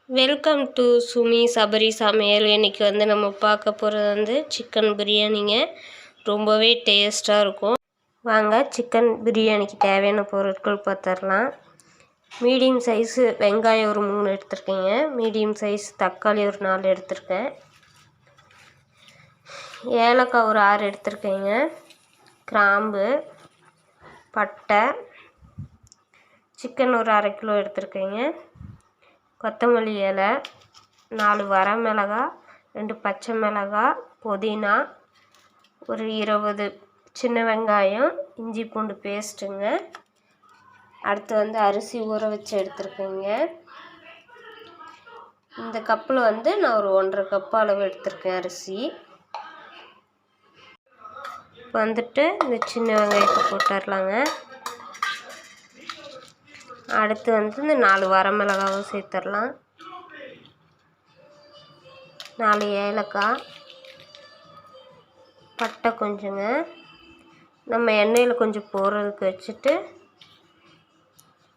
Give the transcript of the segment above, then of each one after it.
Welcome to Sumi Sabari சமையல். இன்றைக்கி நம்ம பார்க்க போகிறது சிக்கன் பிரியாணிங்க. ரொம்பவே டேஸ்ட்டாக இருக்கும். வாங்க சிக்கன் பிரியாணிக்கு தேவையான பொருட்கள் பார்த்துடலாம். மீடியம் சைஸு வெங்காயம் ஒரு 3 எடுத்துருக்கேங்க. மீடியம் சைஸ் தக்காளி ஒரு 4 எடுத்துருக்கேன். ஏலக்காய் ஒரு 6 எடுத்துருக்கேங்க. கிராம்பு, பட்டை, சிக்கன் ஒரு 1/2 கிலோ எடுத்துருக்கேங்க. கொத்தமல்லி இலை, 4 வரமிளகாய், 2 பச்சை மிளகாய், புதினா, ஒரு 20 சின்ன வெங்காயம், இஞ்சி பூண்டு பேஸ்ட்டுங்க. அடுத்து அரிசி ஊற வச்சு எடுத்துருக்கேங்க. இந்த கப்பில் நான் ஒரு 1.5 கப் அளவு எடுத்துருக்கேன் அரிசி. இப்போ இந்த சின்ன வெங்காயத்தை போட்டுடலாங்க. அடுத்து இந்த 4 வரமிளகாவும் சேர்த்துடலாம். 4 ஏலக்காய், பட்டை கொஞ்சங்க. நம்ம எண்ணெயில் கொஞ்சம் போடுறதுக்கு வச்சுட்டு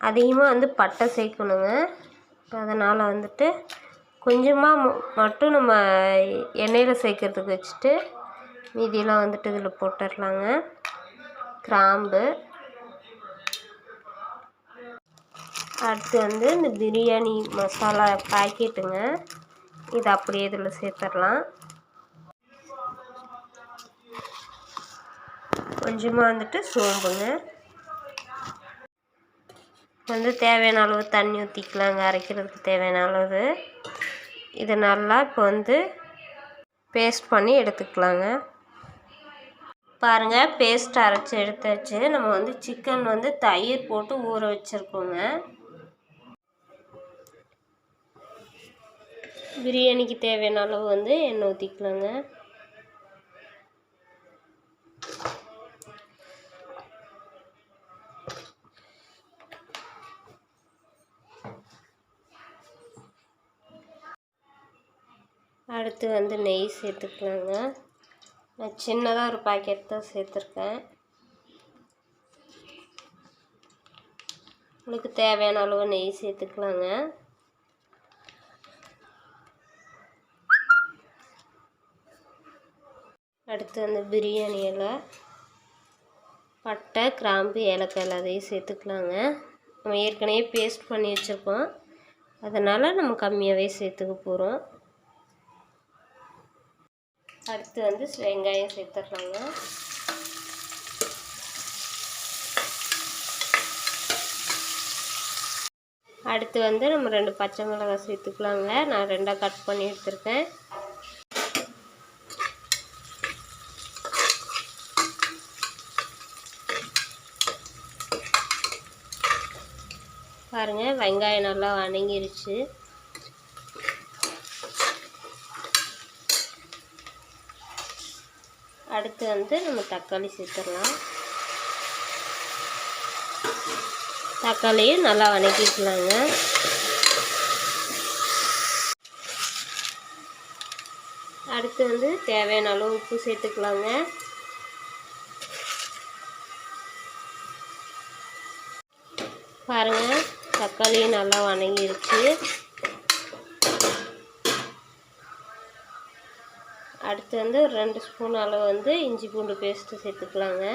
அதிகமாக பட்டை சேர்க்கணுங்க. அதனால் கொஞ்சமாக மட்டும் நம்ம எண்ணெயில் சேர்க்கறதுக்கு வச்சுட்டு மீதியெல்லாம் இதில் போட்டுடலாங்க. கிராம்பு, அடுத்து இந்த பிரியாணி மசாலா பாக்கெட்டுங்க. இது அப்படியே இதில் சேர்த்துடலாம். கொஞ்சமாக சோம்புங்க. தேவையான அளவு தண்ணி ஊற்றிக்கலாங்க. அரைக்கிறதுக்கு தேவையான அளவு. இது நல்லா இப்போ பேஸ்ட் பண்ணி எடுத்துக்கலாங்க. பாருங்கள், பேஸ்ட் அரைச்சி எடுத்தாச்சு. நம்ம சிக்கன் தயிர் போட்டு ஊற வச்சுருக்கோங்க. பிரியாணிக்கு தேவையான அளவு எண்ணெய் ஊற்றிக்கலாங்க. அடுத்து நெய் சேர்த்துக்கலாங்க. நான் சின்னதாக ஒரு பாக்கெட் தான் சேர்த்துருக்கேன். உங்களுக்கு தேவையான அளவு நெய் சேர்த்துக்கலாங்க. அடுத்து பிரியாணி இலை, பட்டை, கிராம்பு, ஏலக்காய் எல்லாத்தையும் சேர்த்துக்கலாங்க. நம்ம ஏற்கனவே பேஸ்ட் பண்ணி வச்சுருக்கோம். அதனால் நம்ம கம்மியாகவே சேர்த்துக்க போகிறோம். அடுத்து வெங்காயம் சேர்த்துக்கலாங்க. அடுத்து நம்ம 2 பச்சை மிளகாய் சேர்த்துக்கலாங்க. நான் 2ஆக கட் பண்ணி எடுத்துருக்கேன். பாருங்கள், வெங்காயம் நல்லா வணங்கிருச்சு. அடுத்து நம்ம தக்காளி சேர்த்துடலாம். தக்காளியும் நல்லா வணக்கிக்கலாங்க. அடுத்து தேவையான அளவு உப்பு சேர்த்துக்கலாங்க. பாருங்கள், தக்காளியும் நல்லா வணங்கிருச்சு. அடுத்து ஒரு 2 ஸ்பூன் அளவு இஞ்சி பூண்டு பேஸ்ட்டு சேர்த்துக்கலாங்க.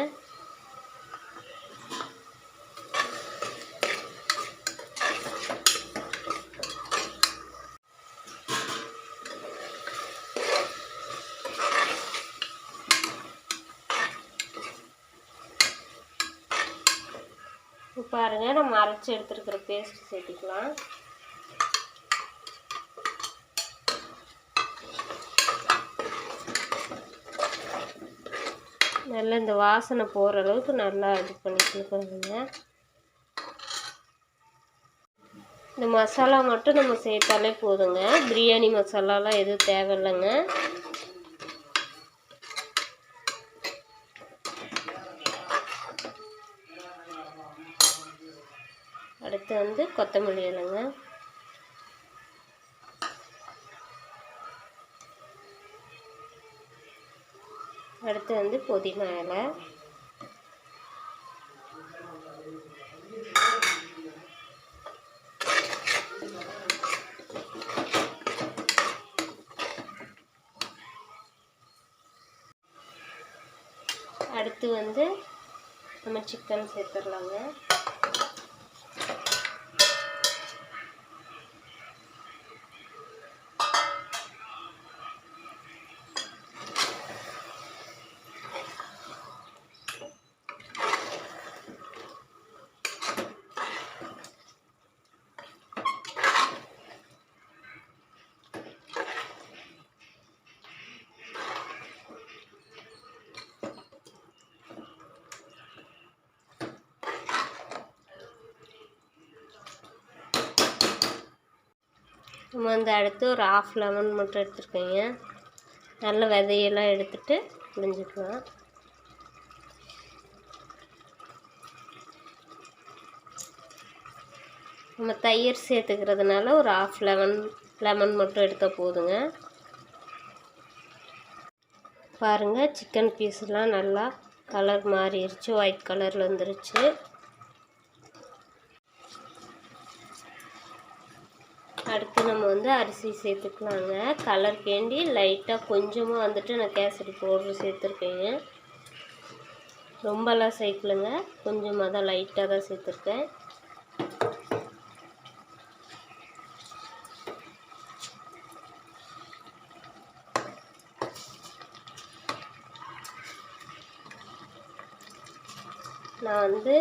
பாருங்கள், நம்ம அரைச்சி எடுத்துருக்கிற பேஸ்ட் சேர்த்துக்கலாம். நல்லா இந்த வாசனை போகிற அளவுக்கு நல்லா இது பண்ணிக்கணுங்க. இந்த மசாலா மட்டும் நம்ம சேர்த்தாலே போதுங்க. பிரியாணி மசாலாலாம் எதுவும் தேவையில்லைங்க. அடுத்து கொத்தமல்லி இலைங்க. அடுத்து புதினா இலை. அடுத்து வந்து நம்ம சிக்கன் சேர்த்துடலாங்க. நம்ம வந்து அடுத்து ஒரு 1/2 லெமன் மட்டும் எடுத்துருக்கேங்க. நல்ல விதையெல்லாம் எடுத்துட்டு புழிஞ்சிக்கலாம். நம்ம தயிர் சேர்த்துக்கிறதுனால ஒரு 1/2 லெமன் மட்டும் எடுத்தால் போதுங்க. பாருங்கள், சிக்கன் பீஸ்லாம் நல்லா கலர் மாறிடுச்சு, ஒயிட் கலரில் வந்துருச்சு. அடுத்து நம்ம வந்து அரிசி சேர்த்துக்கலாங்க. கலர் கேண்டி லைட்டாக கொஞ்சமாக வந்துட்டு நான் கேசரி பவுடர் சேர்த்துருக்கேங்க. ரொம்பலாம் சேர்க்கலைங்க, கொஞ்சமாக தான், லைட்டாக தான் சேர்த்துருக்கேன். நான் வந்து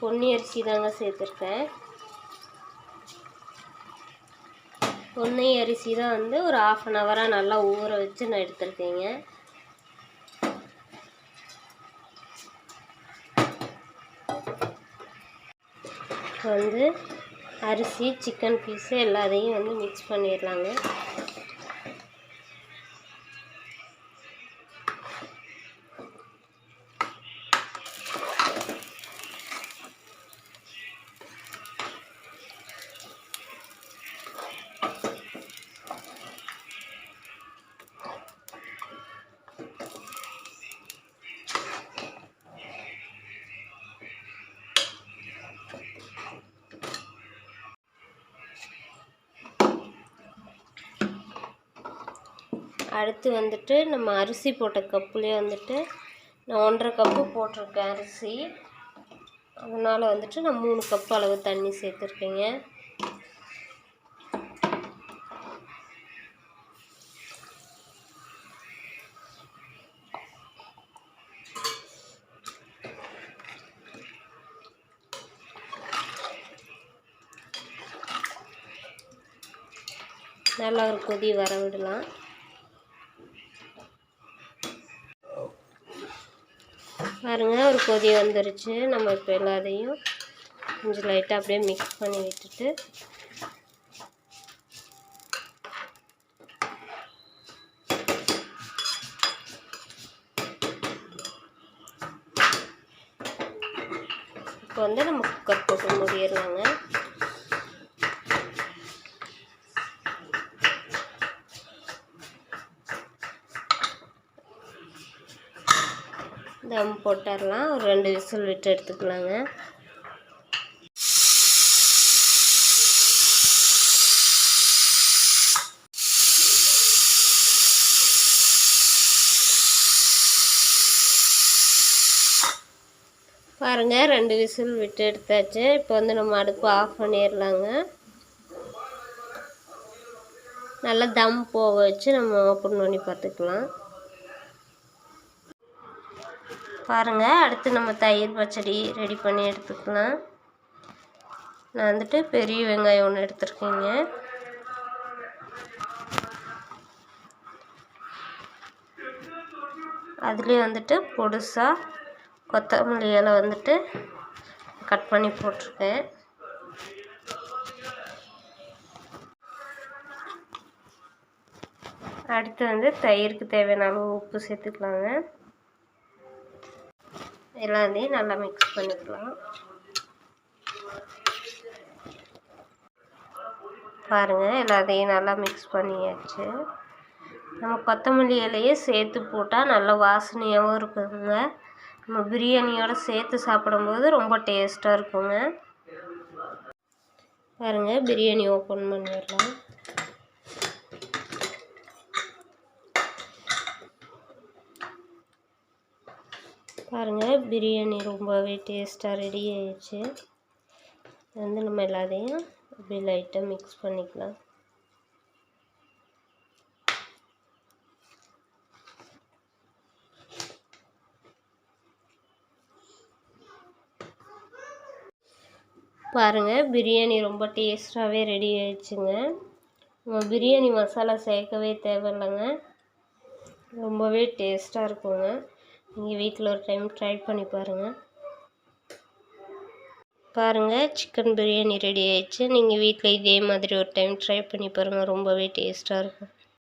பொன்னி அரிசி தாங்க சேர்த்துருக்கேன். பொன்னி அரிசி தான் வந்து ஒரு 1/2 ஹவராக நல்லா ஊற வச்சு நான் எடுத்துருக்கேங்க. வந்து அரிசி, சிக்கன் பீஸு எல்லாத்தையும் வந்து மிக்ஸ் பண்ணிடலாங்க. அடுத்து வந்துட்டு நம்ம அரிசி போட்ட கப்புலேயே வந்துட்டு நான் 1.5 கப்பு போட்டிருக்கேன் அரிசி. அதனால் வந்துட்டு நான் 3 கப்பு அளவு தண்ணி சேர்த்துருக்கேங்க. நல்லா ஒரு கொதி வர விடலாம். பாருங்க, ஒரு கொதி வந்துருச்சு. நம்ம இப்போ எல்லாத்தையும் கொஞ்சம் லைட்டாக அப்படியே மிக்ஸ் பண்ணி விட்டுட்டு இப்போ வந்து நம்ம குக்கர் போட்டு மூடிடலாங்க. தம் போட்டுடலாம். ஒரு 2 விசில் விட்டு எடுத்துக்கலாங்க. பாருங்கள், 2 விசில் விட்டு எடுத்தாச்சு. இப்போ வந்து நம்ம அடுப்பு ஆஃப் பண்ணிடலாங்க. நல்லா தம் போக வச்சு நம்ம ஓப்பன் பண்ணி பார்த்துக்கலாம். பாருங்கள், அடுத்து நம்ம தயிர் பச்சடி ரெடி பண்ணி எடுத்துக்கலாம். நான் வந்துட்டு பெரிய வெங்காயம் 1 எடுத்துருக்கேங்க. அதுலேயே வந்துட்டு பொடுசாக கொத்தமல்லி இலை வந்துட்டு கட் பண்ணி போட்டிருக்கேன். அடுத்து வந்து தயிருக்கு தேவையான அளவு உப்பு சேர்த்துக்கலாங்க. எல்லாத்தையும் நல்லா மிக்ஸ் பண்ணிக்கலாம். பாருங்கள், எல்லாத்தையும் நல்லா மிக்ஸ் பண்ணியாச்சு. நம்ம கொத்தமல்லி இலையே சேர்த்து போட்டால் நல்ல வாசனையாகவும் இருக்குங்க. நம்ம பிரியாணியோடு சேர்த்து சாப்பிடும்போது ரொம்ப டேஸ்ட்டாக இருக்குங்க. பாருங்கள், பிரியாணி ஓப்பன் பண்ணிடலாம். பாருங்கள், பிரியாணி ரொம்பவே டேஸ்ட்டாக ரெடி ஆயிடுச்சு. நம்ம எல்லாத்தையும் அப்படியே லைட்டாக மிக்ஸ் பண்ணிக்கலாம். பாருங்கள், பிரியாணி ரொம்ப டேஸ்ட்டாகவே ரெடி ஆயிடுச்சுங்க. நம்ம பிரியாணி மசாலா சேர்க்கவே தேவையில்லைங்க, ரொம்பவே டேஸ்ட்டாக இருக்குங்க. நீங்கள் வீட்டில் ஒரு டைம் ட்ரை பண்ணி பாருங்கள். பாருங்கள், சிக்கன் பிரியாணி ரெடி ஆயிடுச்சு. நீங்கள் வீட்டில் இதே மாதிரி ஒரு டைம் ட்ரை பண்ணி பாருங்கள், ரொம்பவே டேஸ்ட்டாக இருக்கும்.